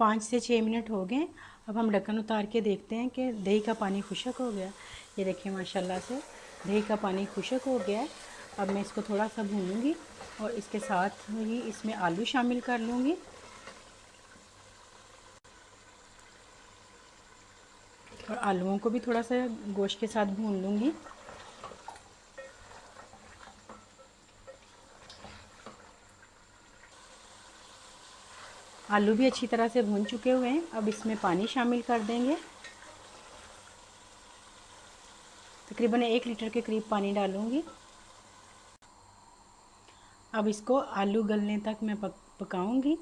5 से 6 मिनट हो गए। अब हम ढक्कन उतार के देखते हैं कि दही का पानी खुश्क हो गया। ये देखिए माशाल्लाह से दही का पानी खुश्क हो गया है। अब मैं इसको थोड़ा सा भूनूंगी और इसके साथ ही इसमें आलू शामिल कर लूँगी। और आलूओं को भी थोड़ा सा गोश्त के साथ भून लूँगी। आलू भी अच्छी तरह से भून चुके हुए हैं। अब इसमें पानी शामिल कर देंगे। तकरीबन 1 लीटर के करीब पानी डालूँगी। अब इसको आलू गलने तक मैं पकाऊंगी।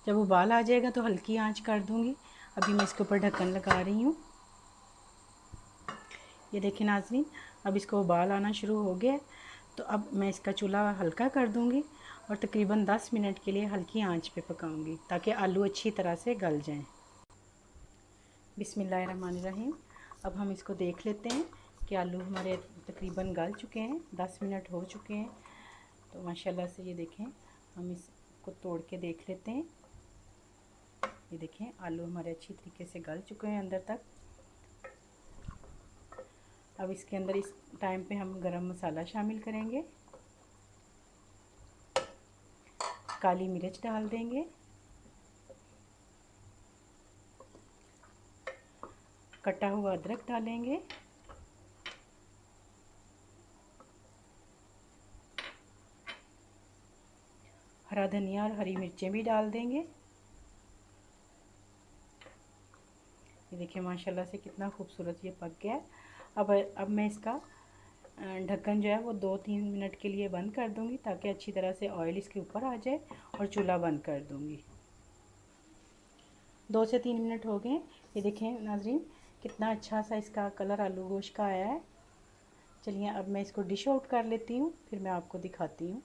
जब उबाल आ जाएगा तो हल्की आंच कर दूंगी। अभी मैं इसके ऊपर ढक्कन लगा रही हूँ। ये देखिए नाज़रीन, अब इसको उबाल आना शुरू हो गया। तो अब मैं इसका चूल्हा हल्का कर दूंगी और तकरीबन 10 मिनट के लिए हल्की आंच पे पकाऊंगी ताकि आलू अच्छी तरह से गल जाएं। बिस्मिल्लाहिर्रहमानिर्रहीम। अब हम इसको देख लेते हैं कि आलू हमारे तकरीबन गल चुके हैं। 10 मिनट हो चुके हैं। तो माशाल्लाह से ये देखें, हम इसको तोड़ के देख लेते हैं। ये देखें आलू हमारे अच्छी तरीके से गल चुके हैं अंदर तक। अब इसके अंदर इस टाइम पे हम गरम मसाला शामिल करेंगे, काली मिर्च डाल देंगे, कटा हुआ अदरक डालेंगे, हरा धनिया और हरी मिर्चें भी डाल देंगे। ये देखिए माशाल्लाह से कितना खूबसूरत ये पक गया है। अब मैं इसका ढक्कन जो है वो 2-3 मिनट के लिए बंद कर दूंगी ताकि अच्छी तरह से ऑयल इसके ऊपर आ जाए और चूल्हा बंद कर दूंगी। 2 से 3 मिनट हो गए। ये देखें नाज़रीन कितना अच्छा सा इसका कलर आलू गोश्त का आया है। चलिए अब मैं इसको डिश आउट कर लेती हूँ, फिर मैं आपको दिखाती हूँ।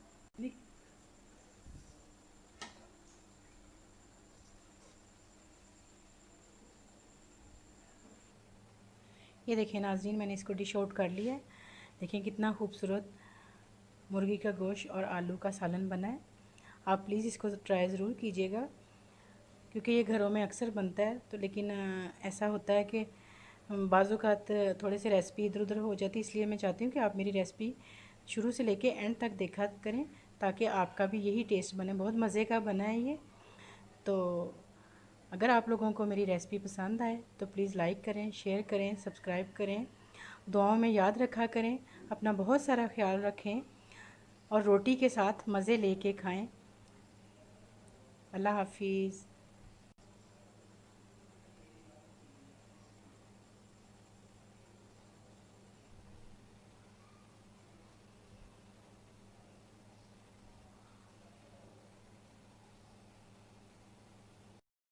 ये देखिए नाज़रीन मैंने इसको डिश आउट कर लिया है। देखिए कितना खूबसूरत मुर्गी का गोश्त और आलू का सालन बना है। आप प्लीज़ इसको ट्राई ज़रूर कीजिएगा क्योंकि ये घरों में अक्सर बनता है। तो लेकिन ऐसा होता है कि बाज़ औक़ात थोड़े से रेसिपी इधर उधर हो जाती है, इसलिए मैं चाहती हूँ कि आप मेरी रेसिपी शुरू से लेके एंड तक देखा करें ताकि आपका भी यही टेस्ट बने। बहुत मज़े का बना है ये। तो अगर आप लोगों को मेरी रेसिपी पसंद आए तो प्लीज़ लाइक करें, शेयर करें, सब्सक्राइब करें, दुआओं में याद रखा करें। अपना बहुत सारा ख्याल रखें और रोटी के साथ मज़े लेके खाएं। अल्लाह हाफिज़।